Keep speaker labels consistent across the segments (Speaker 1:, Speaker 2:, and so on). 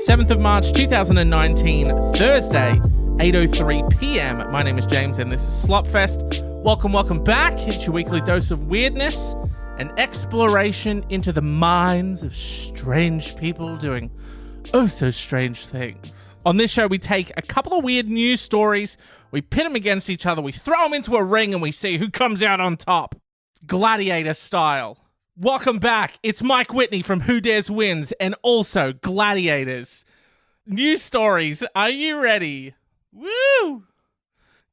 Speaker 1: 7th of March 2019, Thursday, 8:03 p.m. My name is James and this is Slopfest. Welcome back. It's your weekly dose of weirdness and exploration into the minds of strange people doing oh so strange things. On this show, we take a couple of weird news stories, we pit them against each other, we throw them into a ring, and we see who comes out on top. Gladiator style. Welcome back. It's Mike Whitney from Who Dares Wins and also Gladiators. News stories. Are you ready? Woo!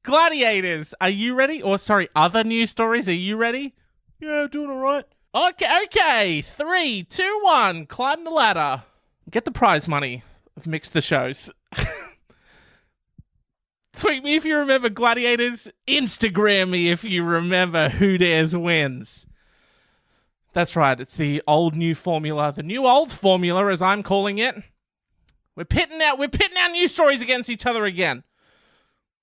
Speaker 1: Gladiators. Are you ready? Or sorry, other news stories. Are you ready? Yeah, doing all right. Okay. 3, 2, 1. Climb the ladder. Get the prize money. I've mixed the shows. Tweet me if you remember Gladiators. Instagram me if you remember Who Dares Wins. That's right. It's the old-new formula. The new-old formula, as I'm calling it. We're pitting our news stories against each other again.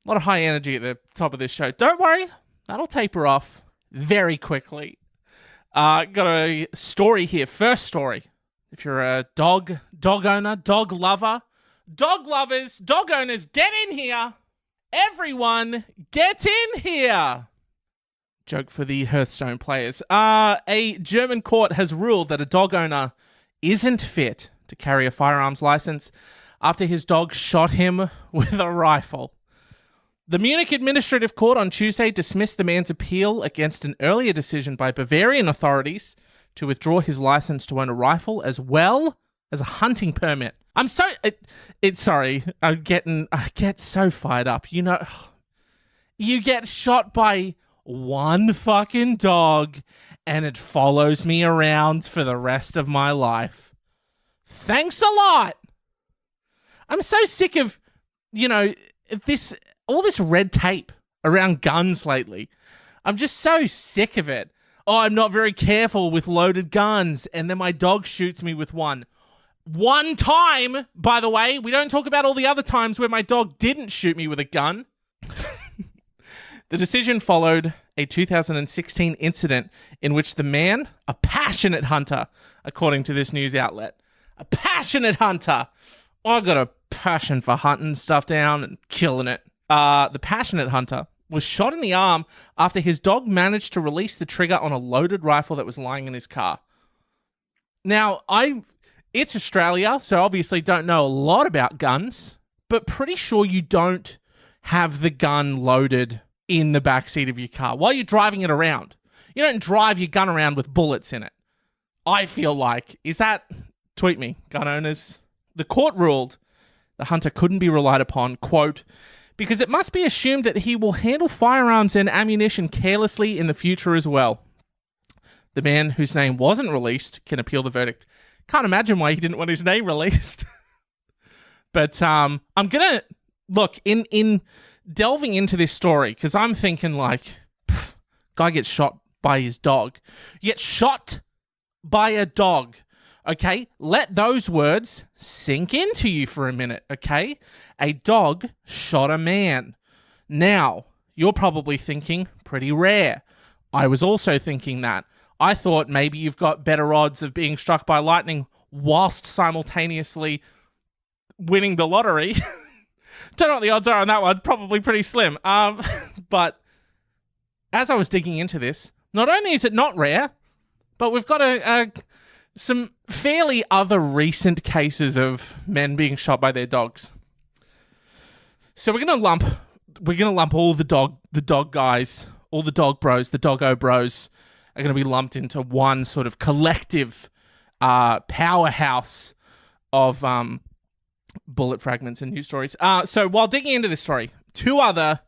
Speaker 1: A lot of high energy at the top of this show. Don't worry. That'll taper off very quickly. Got a story here. First story. If you're a dog owner, dog lover, dog lovers, dog owners, get in here. Everyone, get in here. Joke for the Hearthstone players. A German court has ruled that a dog owner isn't fit to carry a firearms license after his dog shot him with a rifle. The Munich Administrative Court on Tuesday dismissed the man's appeal against an earlier decision by Bavarian authorities to withdraw his license to own a rifle as well as a hunting permit. Sorry, I get so fired up. You know, you get shot by one fucking dog and it follows me around for the rest of my life. Thanks a lot. I'm so sick of, all this red tape around guns lately. I'm just so sick of it. Oh, I'm not very careful with loaded guns, and then my dog shoots me with one. One time, by the way. We don't talk about all the other times where my dog didn't shoot me with a gun. The decision followed a 2016 incident in which the man, a passionate hunter, according to this news outlet, a passionate hunter. I got a passion for hunting stuff down and killing it. The passionate hunter was shot in the arm after his dog managed to release the trigger on a loaded rifle that was lying in his car. Now, it's Australia, so obviously don't know a lot about guns, but pretty sure you don't have the gun loaded in the backseat of your car while you're driving it around. You don't drive your gun around with bullets in it. I feel like. Is that... Tweet me, gun owners. The court ruled the hunter couldn't be relied upon, quote, because it must be assumed that he will handle firearms and ammunition carelessly in the future as well. The man whose name wasn't released can appeal the verdict. Can't imagine why he didn't want his name released. But I'm gonna look in delving into this story because I'm thinking like, guy gets shot by his dog. You get shot by a dog. Okay, let those words sink into you for a minute, okay? A dog shot a man. Now, you're probably thinking, pretty rare. I was also thinking that. I thought maybe you've got better odds of being struck by lightning whilst simultaneously winning the lottery. Don't know what the odds are on that one. Probably pretty slim. But as I was digging into this, not only is it not rare, but we've got some fairly other recent cases of men being shot by their dogs. So we're gonna lump all the dog guys, all the dog bros, the doggo bros are gonna be lumped into one sort of collective powerhouse of bullet fragments and news stories. So while digging into this story, 2 other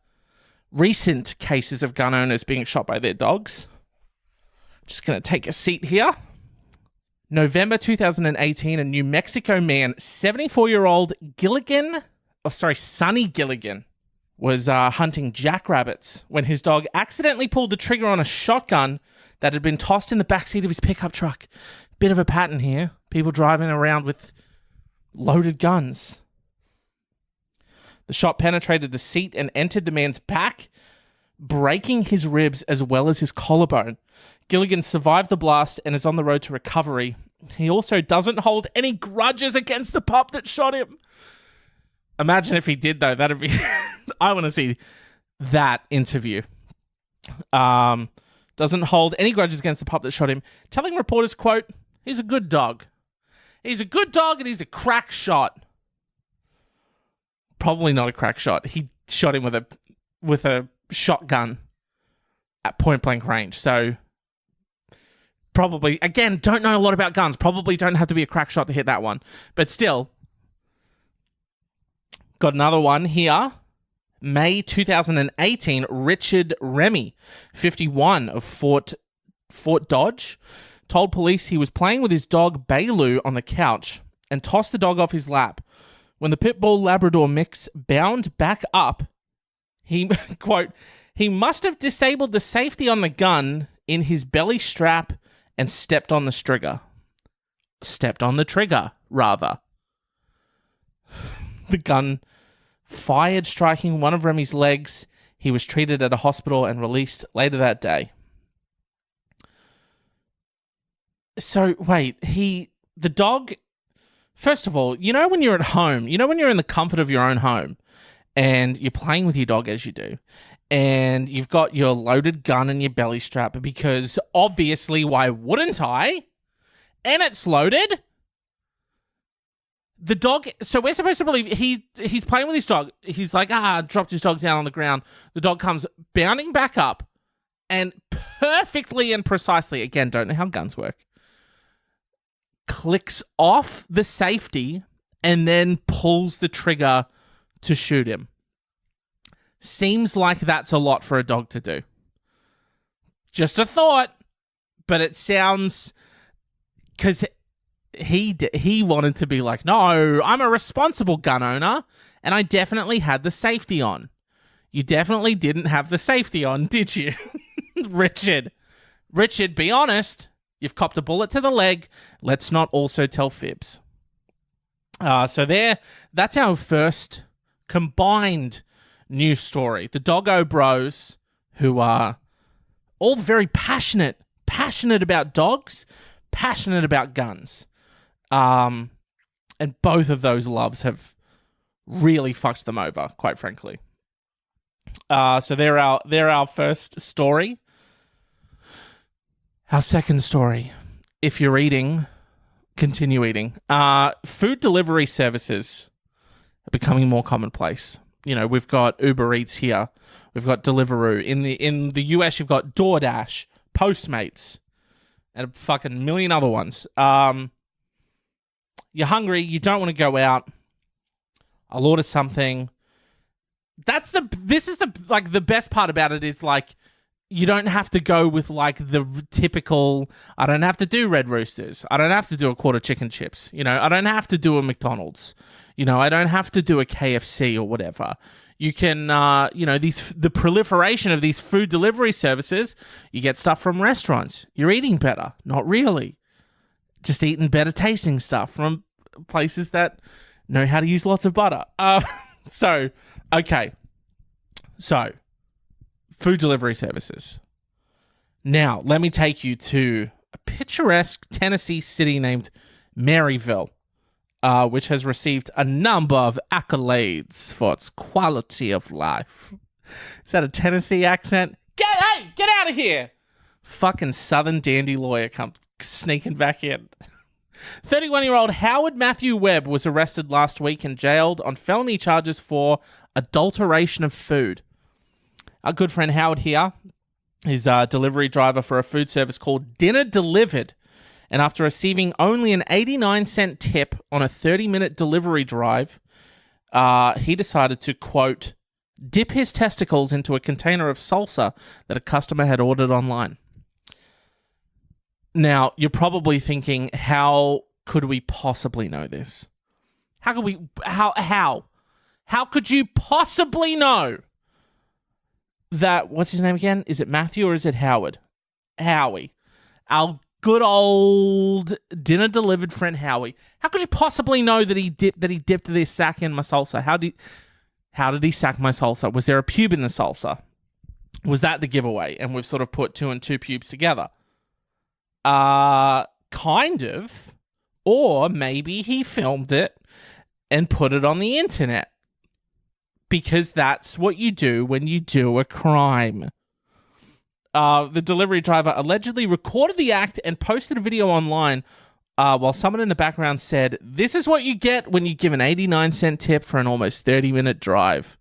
Speaker 1: recent cases of gun owners being shot by their dogs. Just gonna take a seat here. November 2018, a New Mexico man, 74-year-old Sonny Gilligan, was hunting jackrabbits when his dog accidentally pulled the trigger on a shotgun that had been tossed in the backseat of his pickup truck. Bit of a pattern here. People driving around with loaded guns. The shot penetrated the seat and entered the man's back, breaking his ribs as well as his collarbone. Gilligan survived the blast and is on the road to recovery. He also doesn't hold any grudges against the pup that shot him. Imagine if he did, though. That'd be... I want to see that interview. Doesn't hold any grudges against the pup that shot him. Telling reporters, quote, he's a good dog. He's a good dog and he's a crack shot. Probably not a crack shot. He shot him with a shotgun at point blank range. So probably, again, don't know a lot about guns. Probably don't have to be a crack shot to hit that one. But still, got another one here. May 2018, Richard Remy, 51, of Fort Dodge, told police he was playing with his dog Bailu on the couch and tossed the dog off his lap. When the pit bull Labrador mix bound back up, he, quote, he must have disabled the safety on the gun in his belly strap and stepped on the trigger. Stepped on the trigger, rather. The gun fired, striking one of Remy's legs. He was treated at a hospital and released later that day. So, wait, the dog, first of all, you know when you're at home, you know when you're in the comfort of your own home and you're playing with your dog as you do, and you've got your loaded gun in your belly strap because obviously, why wouldn't I? And it's loaded. The dog, so we're supposed to believe he's playing with his dog. He's like, dropped his dog down on the ground. The dog comes bounding back up and perfectly and precisely, again, don't know how guns work, clicks off the safety and then pulls the trigger to shoot him. Seems like that's a lot for a dog to do. Just a thought, but it sounds, because he wanted to be like, no, I'm a responsible gun owner, and I definitely had the safety on. You definitely didn't have the safety on, did you? Richard, be honest. You've copped a bullet to the leg. Let's not also tell fibs. So that's our first combined news story. The Doggo Bros, who are all very passionate about dogs, passionate about guns. And both of those loves have really fucked them over, quite frankly. So they're our first story. Our second story, if you're eating, continue eating. Food delivery services are becoming more commonplace. You know, we've got Uber Eats here. We've got Deliveroo. In the US, you've got DoorDash, Postmates, and a fucking million other ones. You're hungry, you don't want to go out. I'll order something. This is the best part about it is like, you don't have to go with like the typical, I don't have to do Red Roosters. I don't have to do a quarter chicken chips. You know, I don't have to do a McDonald's. You know, I don't have to do a KFC or whatever. You can, the proliferation of these food delivery services, you get stuff from restaurants. You're eating better. Not really. Just eating better tasting stuff from places that know how to use lots of butter. So, food delivery services. Now, let me take you to a picturesque Tennessee city named Maryville, which has received a number of accolades for its quality of life. Is that a Tennessee accent? Get out of here! Fucking Southern dandy lawyer comes sneaking back in. 31-year-old Howard Matthew Webb was arrested last week and jailed on felony charges for adulteration of food. Our good friend Howard here is a delivery driver for a food service called Dinner Delivered. And after receiving only an 89-cent tip on a 30-minute delivery drive, he decided to, quote, dip his testicles into a container of salsa that a customer had ordered online. Now, you're probably thinking, how could we possibly know this? How could you possibly know that, what's his name again? Is it Matthew or is it Howard? Howie. Our good old Dinner Delivered friend Howie. How could you possibly know that he dipped this sack in my salsa? How did he sack my salsa? Was there a pube in the salsa? Was that the giveaway? And we've sort of put two and two pubes together. kind of. Or maybe he filmed it and put it on the internet. Because that's what you do when you do a crime. The delivery driver allegedly recorded the act and posted a video online while someone in the background said, "This is what you get when you give an 89-cent tip for an almost 30-minute drive."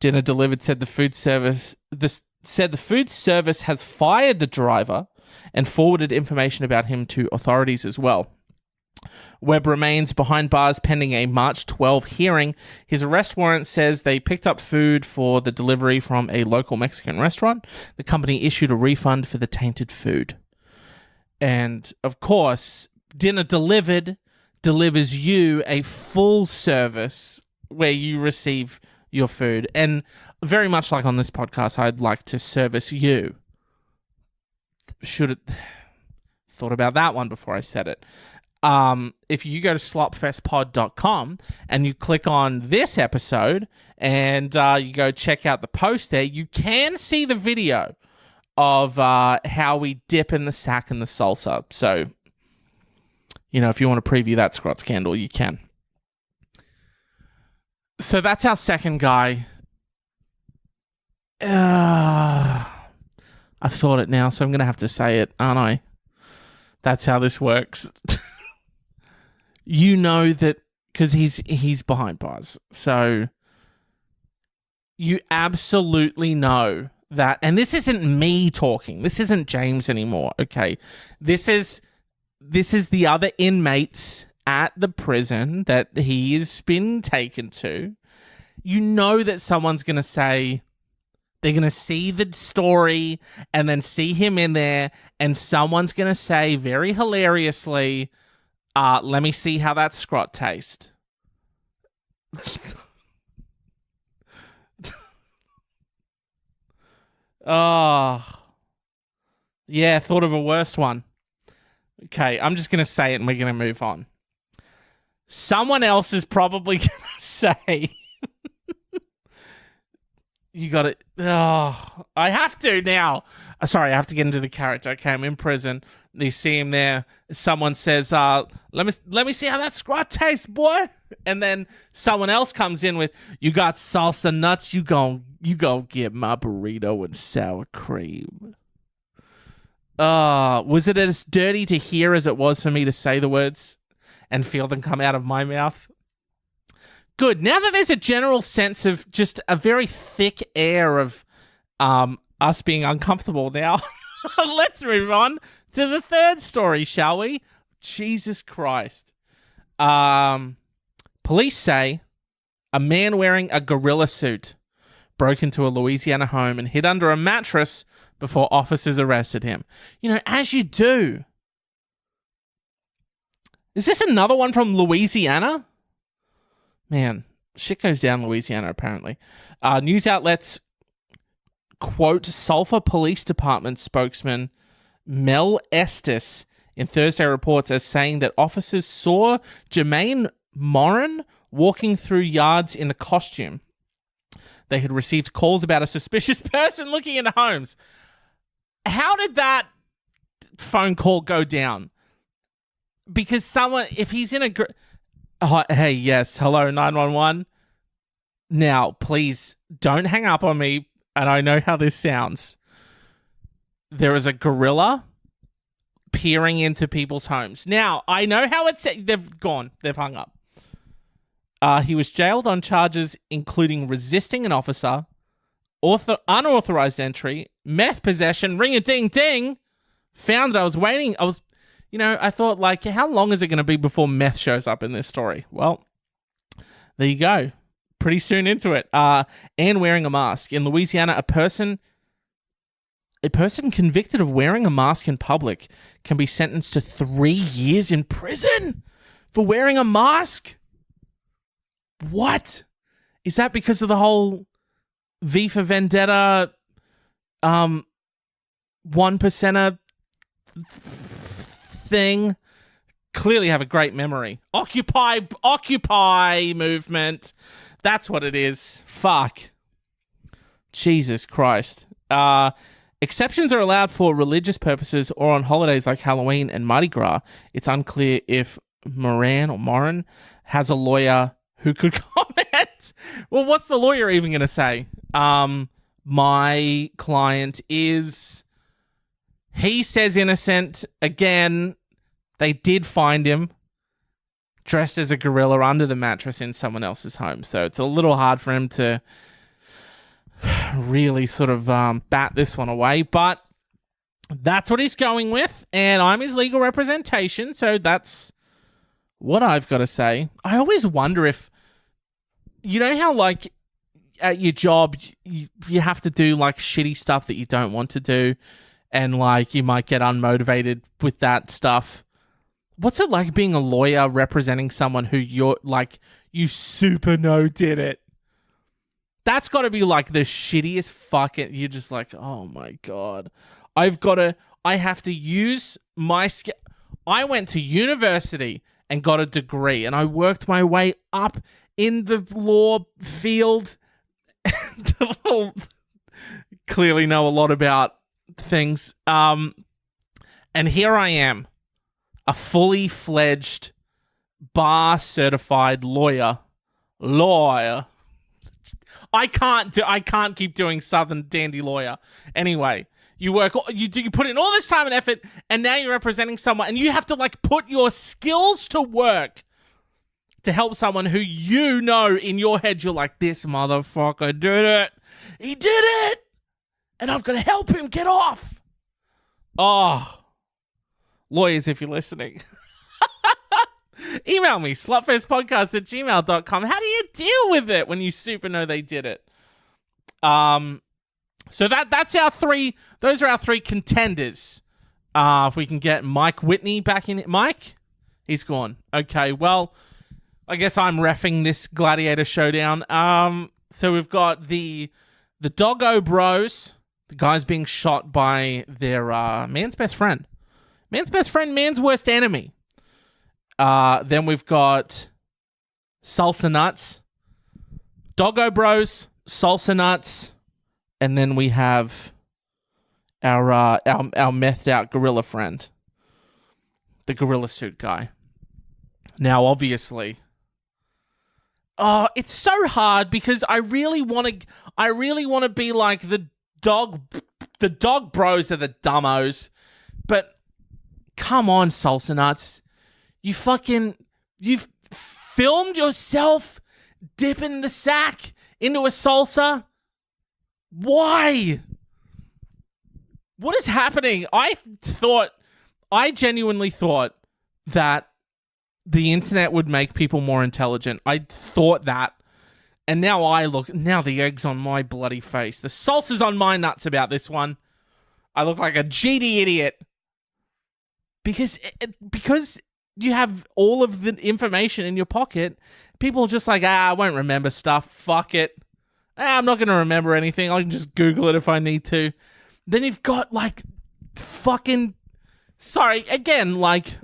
Speaker 1: Dinner Delivered said the food service has fired the driver and forwarded information about him to authorities as well. Webb remains behind bars pending a March 12 hearing. His arrest warrant says they picked up food for the delivery from a local Mexican restaurant. The company issued a refund for the tainted food. And, of course, Dinner Delivered delivers you a full service where you receive your food. And very much like on this podcast, I'd like to service you. Should have thought about that one before I said it. If you go to slopfestpod.com and you click on this episode and you go check out the post there, you can see the video of how we dip in the sack and the salsa. So, if you want to preview that Scott scandal, you can. So that's our second guy. I've thought it now, so I'm going to have to say it, aren't I? That's how this works. You know that because he's behind bars. So you absolutely know that. And this isn't me talking. This isn't James anymore, okay? This is the other inmates at the prison that he's been taken to. You know that someone's going to say, they're going to see the story and then see him in there, and someone's going to say very hilariously, let me see how that scrot tastes. Oh. Yeah, thought of a worse one. Okay, I'm just going to say it and we're going to move on. Someone else is probably going to say... You got it. Oh, I have to now. Sorry, I have to get into the character. Okay, I'm in prison. You see him there. Someone says, let me see how that scrot tastes, boy. And then someone else comes in with, you got salsa nuts, you go get my burrito and sour cream. Was it as dirty to hear as it was for me to say the words and feel them come out of my mouth? Good. Now that there's a general sense of just a very thick air of us being uncomfortable now, let's move on to the third story, shall we? Jesus Christ. Police say a man wearing a gorilla suit broke into a Louisiana home and hid under a mattress before officers arrested him. As you do. Is this another one from Louisiana? Man, shit goes down Louisiana, apparently. News outlets quote Sulphur Police Department spokesman Mel Estes in Thursday reports as saying that officers saw Jermaine Morin walking through yards in a costume. They had received calls about a suspicious person looking into homes. How did that phone call go down? Because someone, if he's in a... hey, yes, hello, 911. Now, please, don't hang up on me, and I know how this sounds. There is a gorilla peering into people's homes. Now, I know how it's... They've gone. They've hung up. He was jailed on charges including resisting an officer, unauthorized entry, meth possession, ring-a-ding-ding. Found that I was waiting. I thought, how long is it going to be before meth shows up in this story? Well, there you go. Pretty soon into it. And wearing a mask. In Louisiana, a person convicted of wearing a mask in public can be sentenced to 3 years in prison for wearing a mask. What? Is that because of the whole V for Vendetta, 1%er thing? Clearly have a great memory. Occupy movement. That's what it is. Fuck. Jesus Christ. Exceptions are allowed for religious purposes or on holidays like Halloween and Mardi Gras. It's unclear if Moran has a lawyer who could comment. Well, what's the lawyer even going to say? My client is... He says innocent. Again, they did find him dressed as a gorilla under the mattress in someone else's home. So it's a little hard for him to really sort of bat this one away. But that's what he's going with. And I'm his legal representation. So that's what I've got to say. I always wonder if... You know how, like, at your job, you have to do, like, shitty stuff that you don't want to do. And, like, you might get unmotivated with that stuff. What's it like being a lawyer representing someone who you're, like, you super know did it? That's got to be, like, the shittiest fucking... You're just like, oh, my God. I have to use my skill. I went to university and got a degree, and I worked my way up in the law field. Clearly know a lot about things. And here I am, a fully fledged bar certified lawyer. I can't keep doing Southern dandy lawyer. Anyway, you put in all this time and effort, and now you're representing someone, and you have to, like, put your skills to work to help someone who, you know, in your head, you're like, this motherfucker did it. He did it. And I've got to help him get off. Oh, lawyers, if you're listening. Email me, slutfestpodcast@gmail.com. How do you deal with it when you super know they did it? So that's our three. Those are our three contenders. If we can get Mike Whitney back in it. Mike? He's gone. Okay, well, I guess I'm reffing this Gladiator showdown. So we've got the Doggo Bros, the guys being shot by their man's best friend. Man's best friend, man's worst enemy. Then we've got Salsa Nuts, Doggo Bros, Salsa Nuts, and then we have our methed out gorilla friend, the gorilla suit guy. Now, obviously, it's so hard because I really want to be like the dog bros are the dummos, but come on, Salsa Nuts. You've filmed yourself dipping the sack into a salsa. Why? What is happening? I genuinely thought that the internet would make people more intelligent. I thought that. And now now the egg's on my bloody face. The salsa's on my nuts about this one. I look like a GD idiot. Because you have all of the information in your pocket. People are just like, I won't remember stuff. Fuck it. I'm not going to remember anything. I can just Google it if I need to. Then you've got, like, fucking... Sorry, again, like...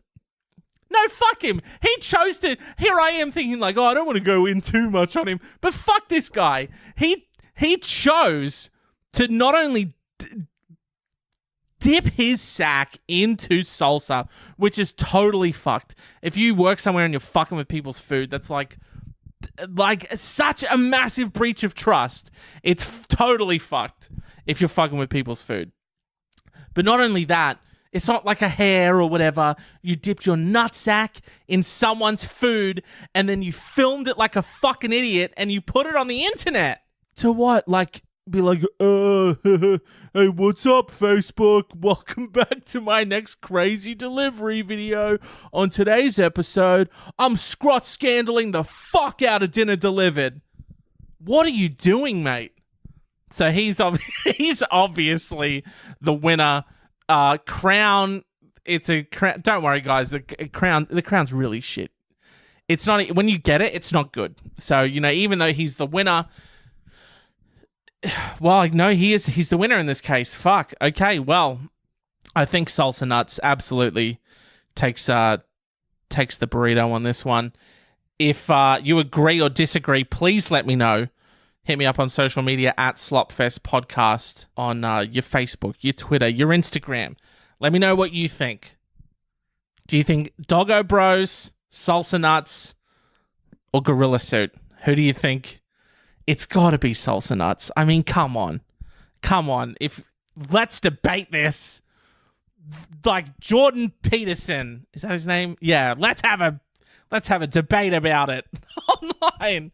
Speaker 1: No, fuck him. He chose to... Here I am thinking, like, I don't want to go in too much on him. But fuck this guy. He chose to not only... dip his sack into salsa, which is totally fucked. If you work somewhere and you're fucking with people's food, that's like such a massive breach of trust. It's totally fucked if you're fucking with people's food. But not only that, it's not like a hair or whatever. You dipped your nutsack in someone's food and then you filmed it like a fucking idiot and you put it on the internet. To what? Like... Be like, hey, what's up, Facebook? Welcome back to my next crazy delivery video. On today's episode, I'm scrot scandaling the fuck out of Dinner Delivered. What are you doing, mate? So he's obviously the winner. Crown, it's a crown. Don't worry, guys. The crown's really shit. It's not, when you get it, it's not good. So, you know, even though he's the winner... Well, no, he's the winner in this case. Fuck. Okay, well, I think Salsa Nuts absolutely takes the burrito on this one. If you agree or disagree, please let me know Hit me up on social media at Slopfest Podcast on your Facebook, your Twitter, your Instagram. Let me know what you think. Do you think Doggo Bros, Salsa Nuts, or Gorilla Suit? Who do you think? It's got to be Salsa Nuts. I mean, come on. Let's debate this. Like Jordan Peterson, is that his name? Yeah, let's have a debate about it online.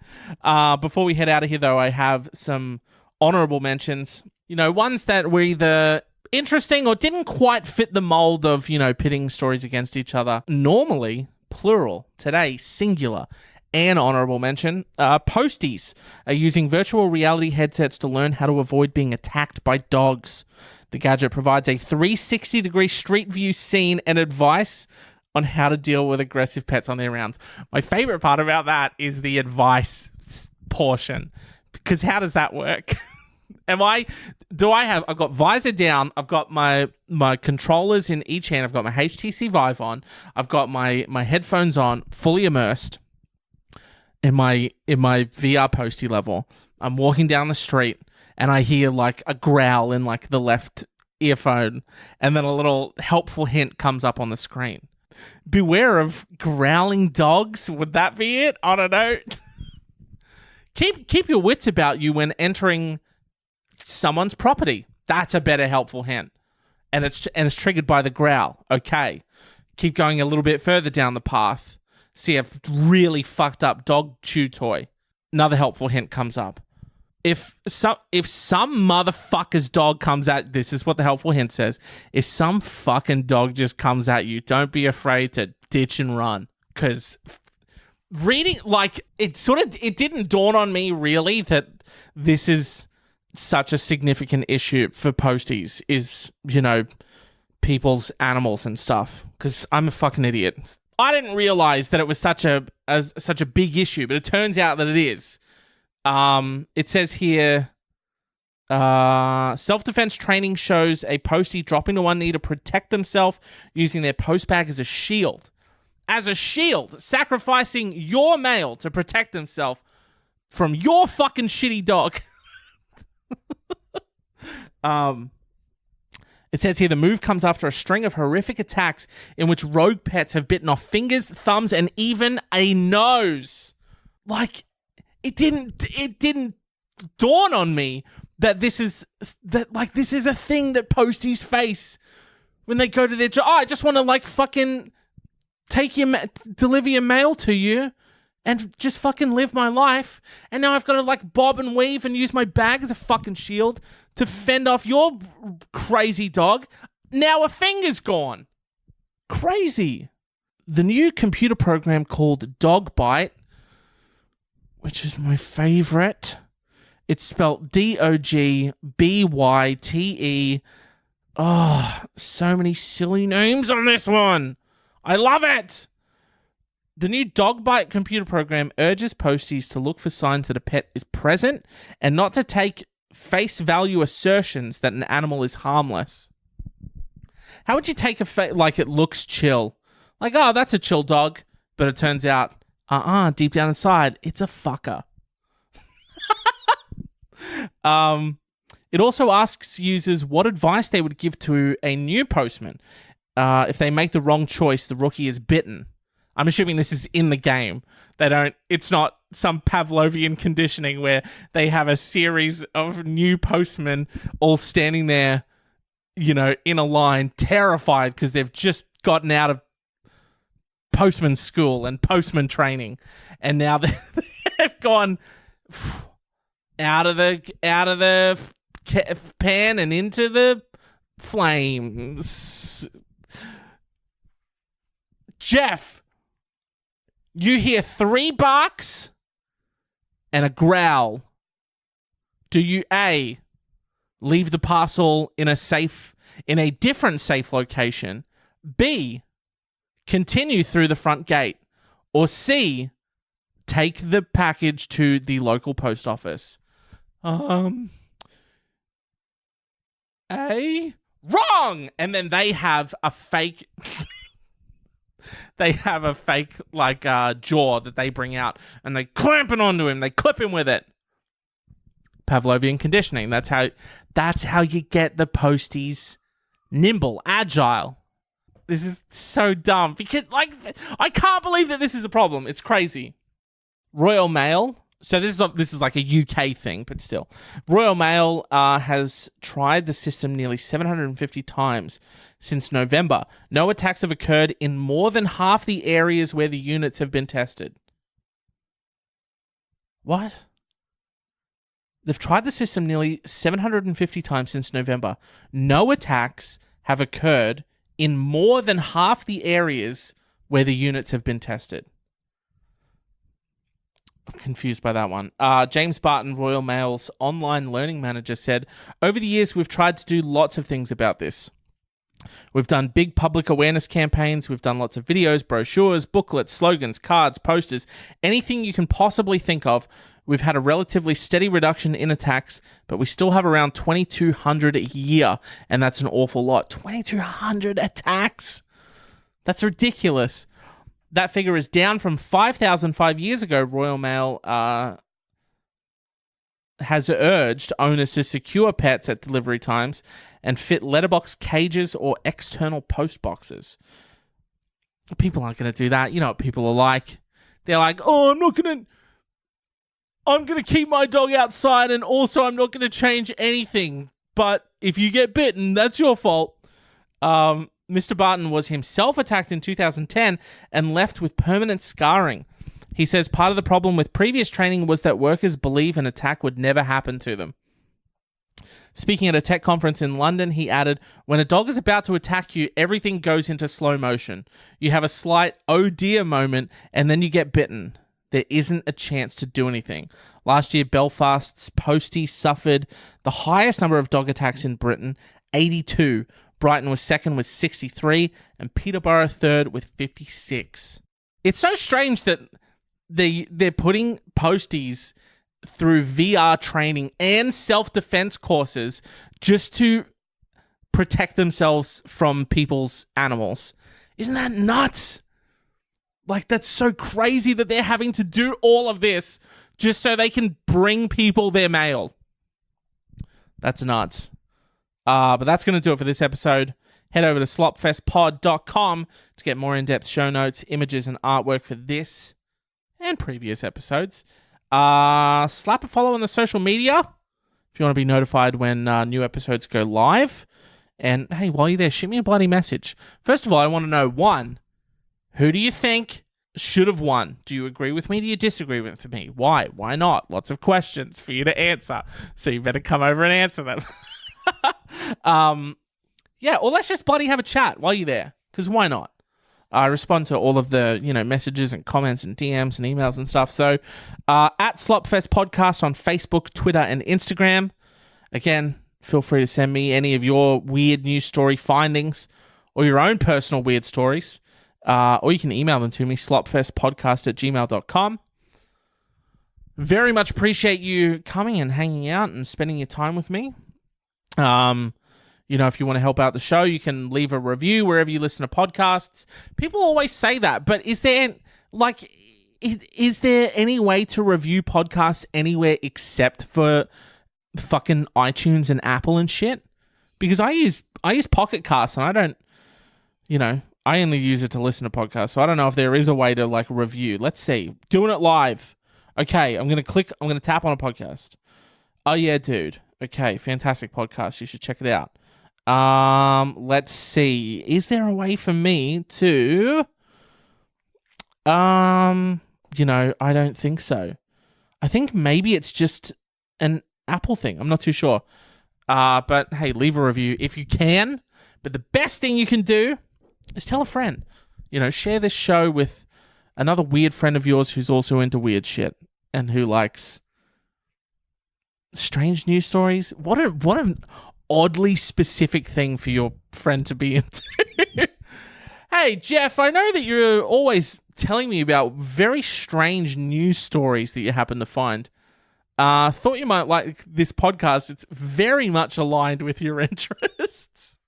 Speaker 1: Before we head out of here, though, I have some honourable mentions. Ones that were either interesting or didn't quite fit the mold of, pitting stories against each other. Normally, plural. Today, singular. An honourable mention. Posties are using virtual reality headsets to learn how to avoid being attacked by dogs. The gadget provides a 360-degree street view scene and advice on how to deal with aggressive pets on their rounds. My favorite part about that is the advice portion, because how does that work? I've got visor down, I've got my controllers in each hand, I've got my HTC Vive on, I've got my headphones on, fully immersed in my VR postie level. I'm walking down the street and I hear like a growl in like the left earphone, and then a little helpful hint comes up on the screen. Beware of growling dogs. Would that be it? I don't know. Keep your wits about you when entering someone's property. That's a better helpful hint. And it's triggered by the growl. Okay. Keep going a little bit further down the path. See a really fucked up dog chew toy. Another helpful hint comes up. If some motherfucker's dog comes at, this is what the helpful hint says. If some fucking dog just comes at you, don't be afraid to ditch and run. Because reading, like, it didn't dawn on me really that this is such a significant issue for posties is, people's animals and stuff. Because I'm a fucking idiot. I didn't realize that it was such a big issue, but it turns out that it is. It says here, self-defense training shows a postie dropping to one knee to protect themselves using their post bag as a shield. As a shield, sacrificing your male to protect themselves from your fucking shitty dog. It says here the move comes after a string of horrific attacks in which rogue pets have bitten off fingers, thumbs, and even a nose. Like, it didn't dawn on me that this is a thing that posties face when they go to their job. Oh, I just want to like fucking deliver your mail to you and just fucking live my life. And now I've got to like bob and weave and use my bag as a fucking shield to fend off your crazy dog. Now a finger's gone. Crazy. The new computer program called Dogbite, which is my favorite. It's spelled Dogbyte. Oh, so many silly names on this one. I love it. The new Dogbite computer program urges posties to look for signs that a pet is present and not to take face value assertions that an animal is harmless. How would you take like it looks chill? Like, oh, that's a chill dog. But it turns out, deep down inside, it's a fucker. It also asks users what advice they would give to a new postman. If they make the wrong choice, the rookie is bitten. I'm assuming this is in the game. It's not some Pavlovian conditioning where they have a series of new postmen all standing there, in a line, terrified because they've just gotten out of postman school and postman training, and now they've gone out of the pan and into the flames. Jeff, you hear 3 barks and a growl. Do you A, leave the parcel in a different safe location, B, continue through the front gate, or C, take the package to the local post office? A, wrong! And then they have a fake jaw that they bring out and they clamp it onto him. They clip him with it. Pavlovian conditioning. That's how you get the Posties nimble, agile. This is so dumb because, like, I can't believe that this is a problem. It's crazy. Royal Mail. So this is like a UK thing, but still. Royal Mail has tried the system nearly 750 times since November. No attacks have occurred in more than half the areas where the units have been tested. What? They've tried the system nearly 750 times since November. No attacks have occurred in more than half the areas where the units have been tested. I'm confused by that one. James Barton, Royal Mail's online learning manager, said, "Over the years, we've tried to do lots of things about this. We've done big public awareness campaigns. We've done lots of videos, brochures, booklets, slogans, cards, posters, anything you can possibly think of. We've had a relatively steady reduction in attacks, but we still have around 2,200 a year, and that's an awful lot. 2,200 attacks? That's ridiculous. That figure is down from 5,000 5 years ago. Royal Mail has urged owners to secure pets at delivery times and fit letterbox cages or external post boxes." People aren't going to do that. You know what people are like. They're like, "Oh, I'm going to keep my dog outside, and also I'm not going to change anything. But if you get bitten, that's your fault." Mr. Barton was himself attacked in 2010 and left with permanent scarring. He says part of the problem with previous training was that workers believe an attack would never happen to them. Speaking at a tech conference in London, he added, "When a dog is about to attack you, everything goes into slow motion. You have a slight oh dear moment, and then you get bitten. There isn't a chance to do anything." Last year, Belfast's Posties suffered the highest number of dog attacks in Britain, 82. Brighton was second with 63, and Peterborough third with 56. It's so strange that they're putting Posties through VR training and self-defense courses just to protect themselves from people's animals. Isn't that nuts? Like, that's so crazy that they're having to do all of this just so they can bring people their mail. That's nuts. But that's going to do it for this episode. Head over to slopfestpod.com to get more in-depth show notes, images, and artwork for this and previous episodes. Slap a follow on the social media if you want to be notified when new episodes go live. And hey, while you're there, shoot me a bloody message. First of all, I want to know, one, who do you think should have won? Do you agree with me? Do you disagree with me? Why? Why not? Lots of questions for you to answer. So you better come over and answer them. Yeah, or let's just bloody have a chat while you're there, because why not? I respond to all of the, messages and comments and DMs and emails and stuff. So, at Slopfest Podcast on Facebook, Twitter, and Instagram. Again, feel free to send me any of your weird news story findings or your own personal weird stories. Or you can email them to me, slopfestpodcast@gmail.com. Very much appreciate you coming and hanging out and spending your time with me. If you want to help out the show, you can leave a review wherever you listen to podcasts. People always say that, but is there any way to review podcasts anywhere except for fucking iTunes and Apple and shit? Because I use Pocket Casts and I don't, I only use it to listen to podcasts, so I don't know if there is a way to review. Let's see. Doing it live. Okay, I'm going to tap on a podcast. Oh yeah, dude. Okay, fantastic podcast. You should check it out. Let's see. Is there a way for me to... I don't think so. I think maybe it's just an Apple thing. I'm not too sure. But hey, leave a review if you can. But the best thing you can do is tell a friend. Share this show with another weird friend of yours who's also into weird shit and who likes strange news stories. What an oddly specific thing for your friend to be into. Hey, Jeff, I know that you're always telling me about very strange news stories that you happen to find. Thought you might like this podcast. It's very much aligned with your interests.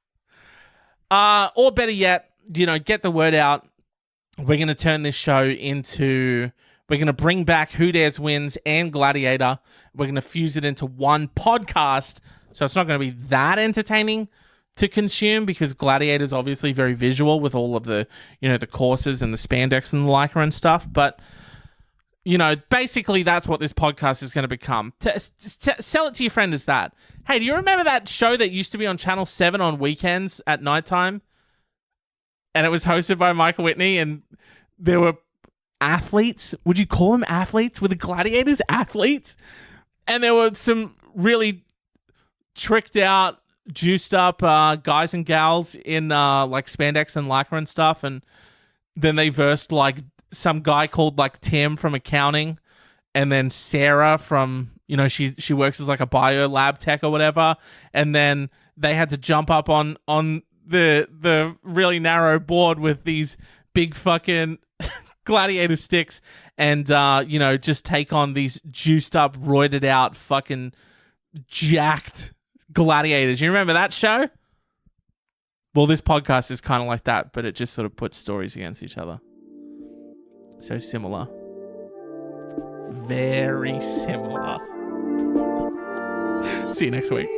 Speaker 1: Or better yet, get the word out. We're going to turn this show into We're going to bring back Who Dares Wins and Gladiator. We're going to fuse it into one podcast. So it's not going to be that entertaining to consume because Gladiator is obviously very visual with all of the, the courses and the spandex and the lycra and stuff. But, basically that's what this podcast is going to become. Sell it to your friend as that. Hey, do you remember that show that used to be on Channel 7 on weekends at nighttime? And it was hosted by Michael Whitney and there were athletes. Would you call them athletes? Were the gladiators athletes? And there were some really tricked out, juiced up guys and gals in like spandex and lycra and stuff. And then they versed like some guy called like Tim from accounting, and then Sarah from, she works as like a bio lab tech or whatever. And then they had to jump up on the really narrow board with these big fucking gladiator sticks and just take on these juiced up, roided out, fucking jacked gladiators. You remember that show? Well, this podcast is kind of like that, but it just sort of puts stories against each other. So similar. Very similar. See you next week.